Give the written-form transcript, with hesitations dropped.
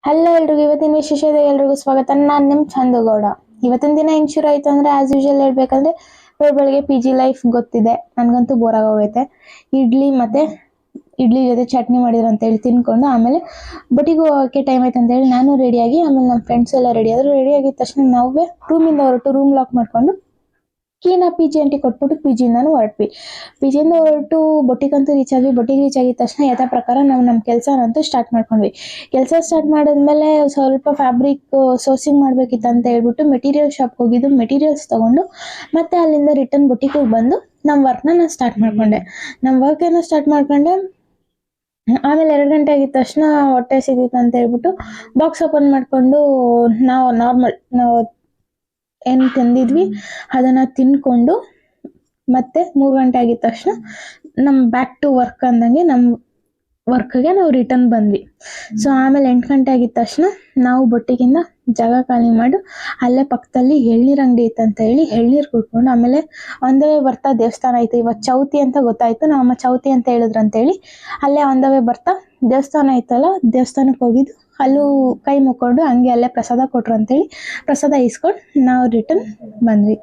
Hello ಎಲ್ರಿಗೂ, ಇವತ್ತಿನ ವಿಶೇಷತೆ ಎಲ್ರಿಗೂ ಸ್ವಾಗತ. ನಾನು ನಿಮ್ಮ ಚಂದುಗೌಡ. ಇವತ್ತಿನ ದಿನ ಹೆಂಗ್ ಶುರು ಆಯ್ತು ಅಂದ್ರೆ, ಆಸ್ ಯೂಶುವಲ್ ಹೇಳ್ಬೇಕಂದ್ರೆ, ಬೆಳಗ್ಗೆ PG ಲೈಫ್ ಗೊತ್ತಿದೆ, ನನಗಂತೂ ಬೋರ್ ಆಗೋಗೈತೆ. ಇಡ್ಲಿ ಜೊತೆ ಚಟ್ನಿ ಮಾಡಿದ್ರು ಅಂತ ಹೇಳಿ ತಿನ್ಕೊಂಡು, ಆಮೇಲೆ ಬಟ್ಟಿಗೆ ಹೋಗೋಕ್ಕೆ ಟೈಮ್ ಆಯ್ತು ಅಂತ ಹೇಳಿ ನಾನು ರೆಡಿಯಾಗಿ, ಆಮೇಲೆ ನಮ್ಮ ಫ್ರೆಂಡ್ಸ್ ಎಲ್ಲ ರೆಡಿ ಆದ್ರು. ರೆಡಿ ಆಗಿದ ತಕ್ಷಣ ನಾವೇ ರೂಮಿಂದ ಹೊರಟು ರೂಮ್ ಲಾಕ್ ಮಾಡ್ಕೊಂಡು ಕೀನ PG ಆಂಟಿ ಕೊಟ್ಬಿಟ್ಟು PGಯಿಂದಾನು ಹೊರಟ್ವಿ. PGಯಿಂದ ಹೊರಟು ಬೊಟ್ಟಿಗಂತೂ ರೀಚ್ ಆದ್ವಿ. ಬೊಟ್ಟಿಗೆ ರೀಚ್ ಆಗಿದ ತಕ್ಷಣ ಯಥಾ ಪ್ರಕಾರ ನಾವು ನಮ್ಮ ಕೆಲಸನಂತೂ ಸ್ಟಾರ್ಟ್ ಮಾಡ್ಕೊಂಡ್ವಿ. ಕೆಲಸ ಸ್ಟಾರ್ಟ್ ಮಾಡಿದ್ಮೇಲೆ ಸ್ವಲ್ಪ ಫ್ಯಾಬ್ರಿಕ್ ಸೋರ್ಸಿಂಗ್ ಮಾಡ್ಬೇಕಿತ್ತು ಅಂತ ಹೇಳ್ಬಿಟ್ಟು ಮೆಟೀರಿಯಲ್ ಶಾಪ್ಗೆ ಹೋಗಿದ್ದು. ಮೆಟೀರಿಯಲ್ಸ್ ತಗೊಂಡು ಮತ್ತೆ ಅಲ್ಲಿಂದ ರಿಟರ್ನ್ ಬೊಟ್ಟಿಗೆ ಬಂದು ನಮ್ಮ ವರ್ಕ್ನ ನಾನು ಸ್ಟಾರ್ಟ್ ಮಾಡ್ಕೊಂಡೆ. ಆಮೇಲೆ 2 ಗಂಟೆ ಆಗಿದ ತಕ್ಷಣ ಹೊಟ್ಟೆ ಸಿಗುತ್ತೆ ಅಂತ ಹೇಳ್ಬಿಟ್ಟು ಬಾಕ್ಸ್ ಓಪನ್ ಮಾಡ್ಕೊಂಡು ನಾವು ಏನು ತಂದಿದ್ವಿ ಅದನ್ನ ತಿನ್ಕೊಂಡು, ಮತ್ತೆ 3 ಗಂಟೆ ಆಗಿದ ತಕ್ಷಣ ನಮ್ಮ ಬ್ಯಾಕ್ ಟು ವರ್ಕ್ ಅಂದಂಗೆ ನಮ್ಮ ವರ್ಕ್ಗೆ ನಾವು ರಿಟರ್ನ್ ಬಂದ್ವಿ. ಸೊ ಆಮೇಲೆ 8 ಗಂಟೆ ಆಗಿದ ತಕ್ಷಣ ನಾವು ಬೊಟ್ಟಿಗಿಂದ ಜಾಗ ಖಾಲಿ ಮಾಡಿ ಅಲ್ಲೇ ಪಕ್ಕದಲ್ಲಿ ಎಳ್ನೀರು ಅಂಗಡಿ ಇತ್ತಂತ ಹೇಳಿ ಎಳ್ನೀರು ಕುಡ್ಕೊಂಡು, ಆಮೇಲೆ ಆನ್ ದ ವೇ ಬರ್ತಾ ದೇವಸ್ಥಾನ ಐತೆ, ಇವತ್ತು ಚೌತಿ ಅಂತ ಗೊತ್ತಾಯ್ತು. ನಮ್ಮ ಚೌತಿ ಅಂತ ಹೇಳಿದ್ರು ಅಂತೇಳಿ ಅಲ್ಲೇ ಆನ್ ದ ವೇ ಬರ್ತಾ ದೇವಸ್ಥಾನ ಐತಲ್ಲ, ದೇವಸ್ಥಾನಕ್ಕೆ ಹೋಗಿದ್ದು. ಅಲ್ಲೂ ಕೈ ಮುಕ್ಕೊಂಡು ಹಂಗೆ ಅಲ್ಲೇ ಪ್ರಸಾದ ಕೊಟ್ರು ಅಂತೇಳಿ ಪ್ರಸಾದ ಇಸ್ಕೊಂಡು ನಾವು ರಿಟರ್ನ್ ಬಂದ್ವಿ.